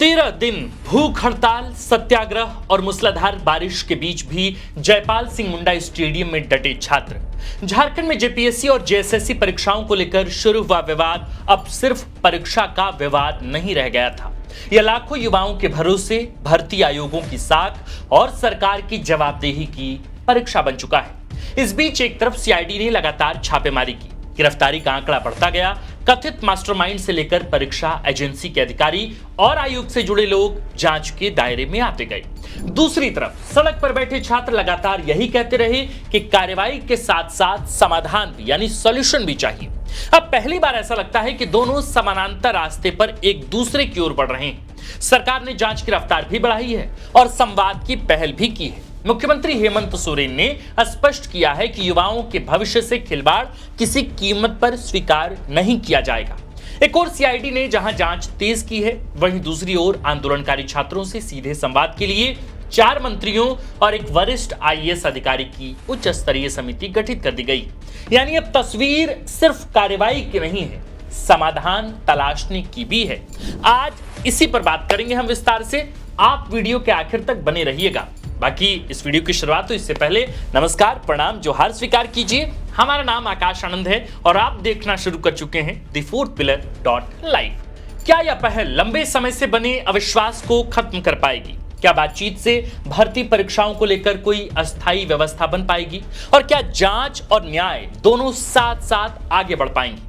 13 दिन भूख हड़ताल, सत्याग्रह और मूसलाधार बारिश के बीच भी जयपाल सिंह मुंडा स्टेडियम में डटे छात्र। झारखंड में जेपीएससी और जेएसएससी परीक्षाओं को लेकर शुरू हुआ विवाद अब सिर्फ परीक्षा का विवाद नहीं रह गया था। यह लाखों युवाओं के भरोसे, भर्ती आयोगों की साख और सरकार की जवाबदेही की परीक्षा बन चुका है। इस बीच एक तरफ सीआईडी ने लगातार छापेमारी की, गिरफ्तारी का आंकड़ा बढ़ता गया। कथित मास्टरमाइंड से लेकर परीक्षा एजेंसी के अधिकारी और आयोग से जुड़े लोग जांच के दायरे में आते गए। दूसरी तरफ सड़क पर बैठे छात्र लगातार यही कहते रहे कि कार्रवाई के साथ साथ समाधान भी यानी सॉल्यूशन भी चाहिए। अब पहली बार ऐसा लगता है कि दोनों समानांतर रास्ते पर एक दूसरे की ओर बढ़ रहे हैं। सरकार ने जांच की रफ्तार भी बढ़ाई है और संवाद की पहल भी की है। मुख्यमंत्री हेमंत सोरेन ने स्पष्ट किया है कि युवाओं के भविष्य से खिलवाड़ किसी कीमत पर स्वीकार नहीं किया जाएगा। एक और सीआईडी ने जहां जांच तेज की है, वहीं दूसरी ओर आंदोलनकारी छात्रों से सीधे संवाद के लिए 4 मंत्रियों और एक वरिष्ठ आईएएस अधिकारी की उच्च स्तरीय समिति गठित कर दी गई। यानी अब तस्वीर सिर्फ कार्रवाई की नहीं है, समाधान तलाशने की भी है। आज इसी पर बात करेंगे हम विस्तार से। आप वीडियो के आखिर तक बने रहिएगा। बाकी इस वीडियो की शुरुआत तो इससे पहले नमस्कार, प्रणाम, जोहार स्वीकार कीजिए। हमारा नाम आकाश आनंद है और आप देखना शुरू कर चुके हैं thefourthpillar.live। क्या यह पहल लंबे समय से बने अविश्वास को खत्म कर पाएगी? क्या बातचीत से भर्ती परीक्षाओं को लेकर कोई अस्थायी व्यवस्था बन पाएगी? और क्या जांच और न्याय दोनों साथ साथ आगे बढ़ पाएंगी?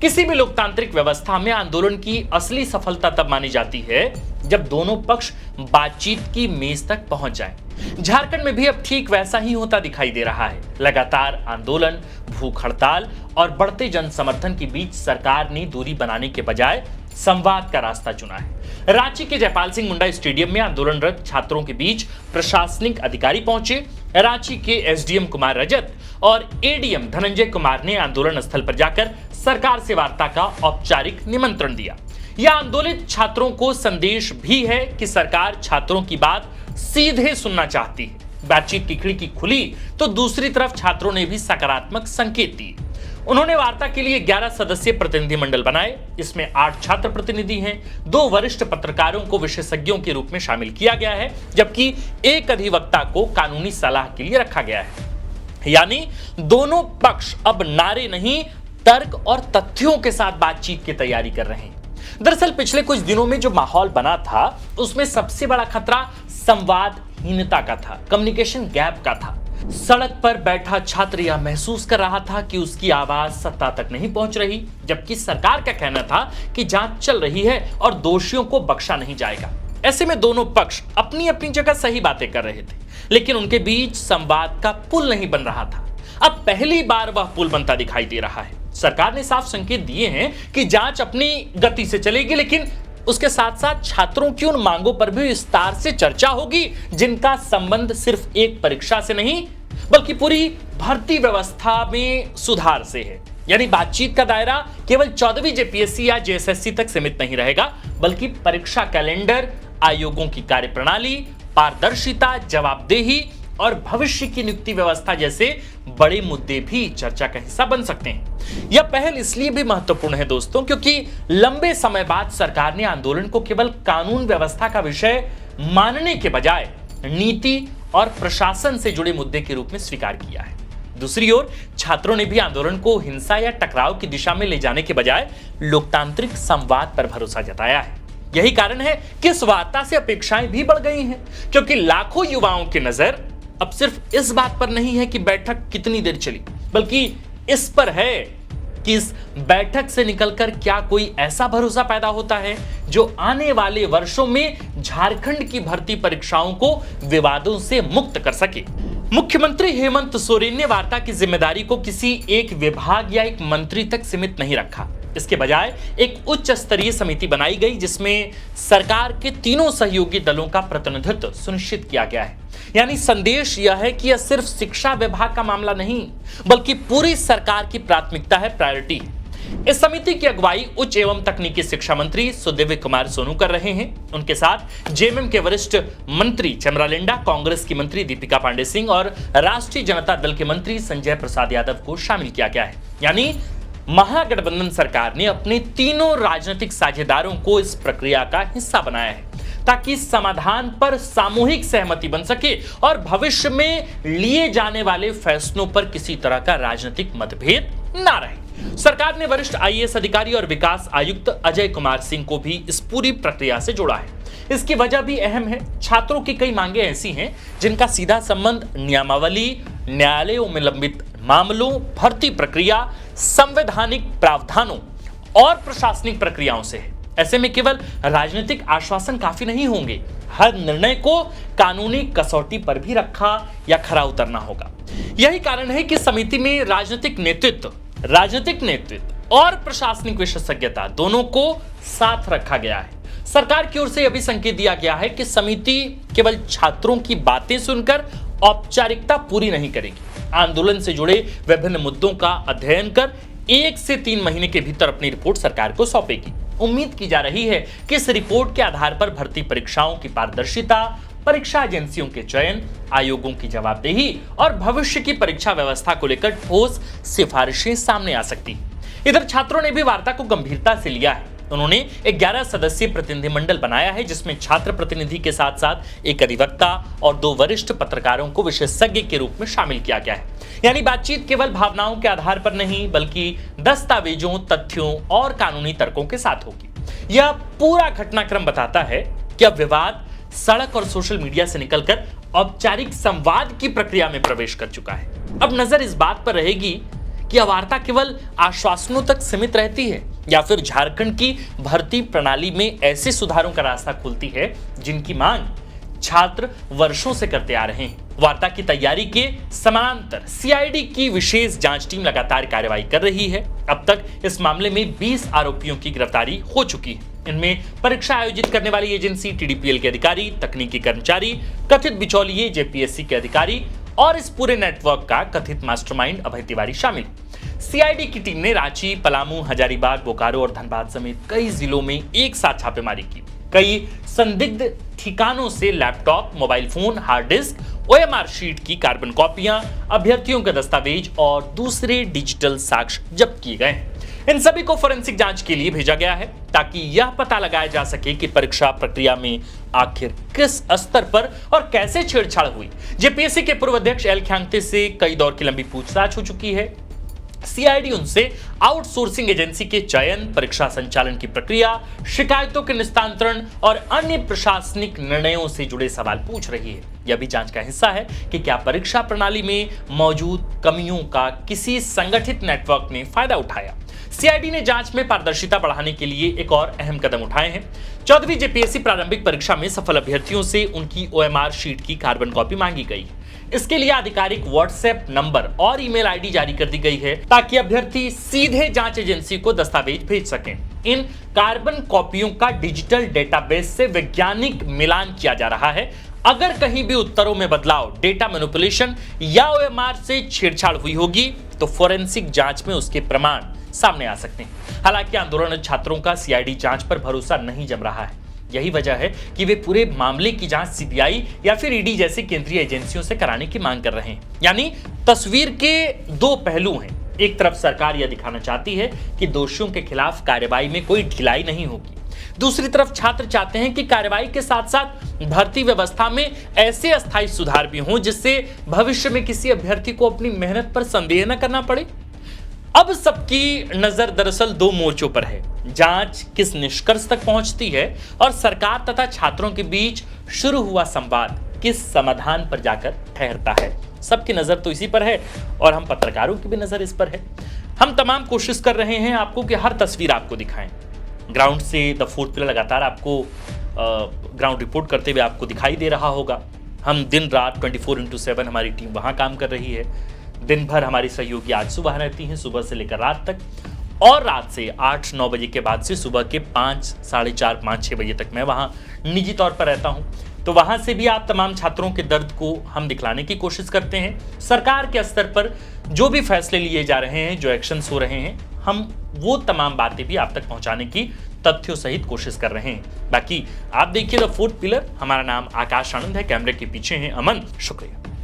किसी भी लोकतांत्रिक व्यवस्था में आंदोलन की असली सफलता तब मानी जाती है जब दोनों पक्ष बातचीत की मेज तक पहुंच जाएं। झारखंड में भी अब ठीक वैसा ही होता दिखाई दे रहा है। लगातार आंदोलन, भूख हड़ताल और बढ़ते जन समर्थन के बीच सरकार ने दूरी बनाने के बजाय संवाद का रास्ता चुना है। रांची के जयपाल सिंह मुंडा स्टेडियम में आंदोलनरत छात्रों के बीच प्रशासनिक अधिकारी पहुंचे। रांची के एसडीएम कुमार रजत और एडीएम धनंजय कुमार ने आंदोलन स्थल पर जाकर सरकार से वार्ता का औपचारिक निमंत्रण दिया। यह आंदोलित छात्रों को संदेश भी है कि सरकार छात्रों की बात सीधे सुनना चाहती है। बातचीत की खिड़की खुली तो दूसरी तरफ छात्रों ने भी सकारात्मक संकेत दिए। उन्होंने वार्ता के लिए 11 सदस्यीय प्रतिनिधिमंडल बनाए। इसमें 8 छात्र प्रतिनिधि हैं, 2 वरिष्ठ पत्रकारों को विशेषज्ञों के रूप में शामिल किया गया है, जबकि एक अधिवक्ता को कानूनी सलाह के लिए रखा गया है। यानी दोनों पक्ष अब नारे नहीं, तर्क और तथ्यों के साथ बातचीत की तैयारी कर रहे हैं। दरअसल पिछले कुछ दिनों में जो माहौल बना था, उसमें सबसे बड़ा खतरा संवादहीनता का था, कम्युनिकेशन गैप का था। सड़क पर बैठा छात्र यह महसूस कर रहा था कि उसकी आवाज सत्ता तक नहीं पहुंच रही, जबकि सरकार का कहना था कि जांच चल रही है और दोषियों को बख्शा नहीं जाएगा। ऐसे में दोनों पक्ष अपनी अपनी जगह सही बातें कर रहे थे, लेकिन उनके बीच संवाद का पुल नहीं बन रहा था। अब पहली बार वह पुल बनता दिखाई दे रहा है। सरकार ने साफ संकेत दिए हैं कि जांच अपनी गति से चलेगी, लेकिन उसके साथ साथ छात्रों की उन मांगों पर भी विस्तार से चर्चा होगी जिनका संबंध सिर्फ एक परीक्षा से नहीं बल्कि पूरी भर्ती व्यवस्था में सुधार से है। यानी बातचीत का दायरा केवल 14वीं जेपीएससी या जेएसएससी तक सीमित नहीं रहेगा, बल्कि परीक्षा कैलेंडर, आयोगों की कार्यप्रणाली, पारदर्शिता, जवाबदेही और भविष्य की नियुक्ति व्यवस्था जैसे बड़े मुद्दे भी चर्चा का हिस्सा बन सकते हैं। यह पहल इसलिए भी महत्वपूर्ण है दोस्तों, क्योंकि लंबे समय बाद सरकार ने आंदोलन को केवल कानून व्यवस्था का विषय मानने के बजाय नीति और प्रशासन से जुड़े मुद्दे के रूप में स्वीकार किया है। दूसरी ओर छात्रों ने भी आंदोलन को हिंसा या टकराव की दिशा में ले जाने के बजाय लोकतांत्रिक संवाद पर भरोसा जताया है। यही कारण है कि इस वार्ता से अपेक्षाएं भी बढ़ गई हैं, क्योंकि लाखों युवाओं की नजर अब सिर्फ इस बात पर नहीं है कि बैठक कितनी देर चली, बल्कि इस पर है कि इस बैठक से निकलकर क्या कोई ऐसा भरोसा पैदा होता है जो आने वाले वर्षों में झारखंड की भर्ती परीक्षाओं को विवादों से मुक्त कर सके। मुख्यमंत्री हेमंत सोरेन ने वार्ता की जिम्मेदारी को किसी एक विभाग या एक मंत्री तक सीमित नहीं रखा। इसके बजाय एक उच्च स्तरीय समिति बनाई गई, जिसमें सरकार के तीनों सहयोगी दलों का प्रतिनिधित्व सुनिश्चित किया गया है। यानी संदेश यह है कि यह सिर्फ शिक्षा विभाग का मामला नहीं, बल्कि पूरी सरकार की प्राथमिकता है, प्रायोरिटी। इस समिति की अगुवाई उच्च एवं तकनीकी शिक्षा मंत्री सुदिव्य कुमार सोनू कर रहे हैं। उनके साथ जेएमएम के वरिष्ठ मंत्री चमरा लिंडा, कांग्रेस की मंत्री दीपिका पांडे सिंह और राष्ट्रीय जनता दल के मंत्री संजय प्रसाद यादव को शामिल किया गया है। यानी महागठबंधन सरकार ने अपने तीनों राजनीतिक साझेदारों को इस प्रक्रिया का हिस्सा बनाया है। ताकि समाधान पर सामूहिक सहमति बन सके और भविष्य में लिए जाने वाले फैसलों पर किसी तरह का राजनीतिक मतभेद ना रहे। सरकार ने वरिष्ठ आईएएस अधिकारी और विकास आयुक्त अजय कुमार सिंह को भी इस पूरी प्रक्रिया से जोड़ा है। इसकी वजह भी अहम है। छात्रों की कई मांगे ऐसी हैं जिनका सीधा संबंध नियमावली, न्यायालयों में लंबित मामलों, भर्ती प्रक्रिया, संवैधानिक प्रावधानों और प्रशासनिक प्रक्रियाओं से है। ऐसे में केवल राजनीतिक आश्वासन काफी नहीं होंगे, हर निर्णय को कानूनी कसौटी पर भी रखा या खरा उतरना होगा। यही कारण है कि समिति में राजनीतिक नेतृत्व और प्रशासनिक विशेषज्ञता दोनों को साथ रखा गया है। सरकार की ओर से यह भी संकेत दिया गया है कि समिति केवल छात्रों की बातें सुनकर औपचारिकता पूरी नहीं करेगी। आंदोलन से जुड़े विभिन्न मुद्दों का अध्ययन कर 1 से 3 महीने के भीतर अपनी रिपोर्ट सरकार को सौंपेगी। उम्मीद की जा रही है कि इस रिपोर्ट के आधार पर भर्ती परीक्षाओं की पारदर्शिता, परीक्षा एजेंसियों के चयन, आयोगों की जवाबदेही और भविष्य की परीक्षा व्यवस्था को लेकर ठोस सिफारिशें सामने आ सकती हैं। इधर छात्रों ने भी वार्ता को गंभीरता से लिया है। उन्होंने 11 सदस्यीय प्रतिनिधिमंडल बनाया है, जिसमें छात्र प्रतिनिधि के साथ साथ एक अधिवक्ता और 2 वरिष्ठ पत्रकारों को विशेषज्ञ के रूप में शामिल किया गया है। यानी बातचीत केवल भावनाओं के आधार पर नहीं, बल्कि दस्तावेजों, तथ्यों और कानूनी तर्कों के साथ होगी। यह पूरा घटनाक्रम बताता है कि अब विवाद सड़क और सोशल मीडिया से निकलकर औपचारिक संवाद की प्रक्रिया में प्रवेश कर चुका है। अब नजर इस बात पर रहेगी कि वार्ता केवल आश्वासनों तक सीमित रहती है या फिर झारखंड की भर्ती प्रणाली में ऐसे सुधारों का रास्ता खुलती है जिनकी मांग छात्र वर्षों से करते आ रहे हैं। वार्ता की तैयारी के समानांतर सीआईडी की विशेष जांच टीम लगातार कार्रवाई कर रही है। अब तक इस मामले में 20 आरोपियों की गिरफ्तारी हो चुकी है। इनमें परीक्षा आयोजित करने वाली एजेंसी, टीडीपीएल के अधिकारी, तकनीकी कर्मचारी, कथित बिचौलिए, जेपीएससी के अधिकारी और इस पूरे नेटवर्क का कथित मास्टरमाइंड अभय तिवारी शामिल। सीआईडी की टीम ने रांची, पलामू, हजारीबाग, बोकारो और धनबाद समेत कई जिलों में एक साथ छापेमारी की। कई संदिग्ध ठिकानों से laptop, mobile phone, hard disk, OMR sheet की कार्बन कॉपियां, अभ्यर्थियों के दस्तावेज और दूसरे डिजिटल साक्ष्य जब्त किए गए हैं। इन सभी को फोरेंसिक जांच के लिए भेजा गया है ताकि यह पता लगाया जा सके कि परीक्षा प्रक्रिया में आखिर किस स्तर पर और कैसे छेड़छाड़ हुई। जेपीएससी के पूर्व अध्यक्ष एल ख्यांगते से कई दौर की लंबी पूछताछ हो चुकी है। सीआईडी उनसे आउटसोर्सिंग एजेंसी के चयन, परीक्षा संचालन की प्रक्रिया, शिकायतों के निस्तारण और अन्य प्रशासनिक निर्णयों से जुड़े सवाल पूछ रही है। यह भी जांच का हिस्सा है कि क्या परीक्षा प्रणाली में मौजूद कमियों का किसी संगठित नेटवर्क ने फायदा उठाया। सीआईडी ने जांच में पारदर्शिता बढ़ाने के लिए एक और अहम कदम उठाए हैं। 14वीं जेपीएससी प्रारंभिक परीक्षा में सफल अभ्यर्थियों से उनकी ओएमआर शीट की कार्बन कॉपी मांगी गई है। इसके लिए आधिकारिक व्हाट्सएप नंबर और ईमेल आईडी जारी कर दी गई है ताकि अभ्यर्थी सीधे जांच एजेंसी को दस्तावेज भेज सकें। इन कार्बन कॉपियों का डिजिटल डेटाबेस से वैज्ञानिक मिलान किया जा रहा है। अगर कहीं भी उत्तरों में बदलाव, डेटा मैनिपुलेशन या ओएमआर से छेड़छाड़ हुई होगी तो फोरेंसिक जांच में उसके प्रमाण सामने आ सकते हैं। हालांकि आंदोलनरत छात्रों का सीआईडी जांच पर भरोसा नहीं जम रहा है। यही वजह है कि वे पूरे मामले की जांच सीबीआई या फिर ईडी जैसी केंद्रीय एजेंसियों से कराने की मांग कर रहे हैं। यानी तस्वीर के 2 पहलू हैं। एक तरफ सरकार यह दिखाना चाहती है कि दोषियों के खिलाफ कार्रवाई में कोई ढिलाई नहीं होगी। दूसरी तरफ छात्र चाहते हैं कि कार्रवाई के साथ साथ भर्ती व्यवस्था में ऐसे अस्थायी सुधार भी हों जिससे भविष्य में किसी अभ्यर्थी को अपनी मेहनत पर संदेह न करना पड़े। अब सबकी नजर दरअसल 2 मोर्चों पर है। जांच किस निष्कर्ष तक पहुंचती है और सरकार तथा छात्रों के बीच शुरू हुआ संवाद किस समाधान पर जाकर ठहरता है। सबकी नजर तो इसी पर है और हम पत्रकारों की भी नजर इस पर है। हम तमाम कोशिश कर रहे हैं आपको कि हर तस्वीर आपको दिखाएं। ग्राउंड से द फोर्थ पिलर लगातार आपको ग्राउंड रिपोर्ट करते हुए आपको दिखाई दे रहा होगा। हम दिन रात 24/7 हमारी टीम वहां काम कर रही है। दिन भर हमारी सहयोगी आज सुबह रहती हैं, सुबह से लेकर रात तक, और रात से 8-9 बजे के बाद से सुबह के 5, साढ़े 4, 5-6 बजे तक मैं वहाँ निजी तौर पर रहता हूँ। तो वहाँ से भी आप तमाम छात्रों के दर्द को हम दिखलाने की कोशिश करते हैं। सरकार के स्तर पर जो भी फैसले लिए जा रहे हैं, जो एक्शंस हो रहे हैं, हम वो तमाम बातें भी आप तक पहुँचाने की तथ्यों सहित कोशिश कर रहे हैं। बाकी आप देखिए द फोर्थ पिलर। हमारा नाम आकाश आनंद है, कैमरे के पीछे हैं अमन। शुक्रिया।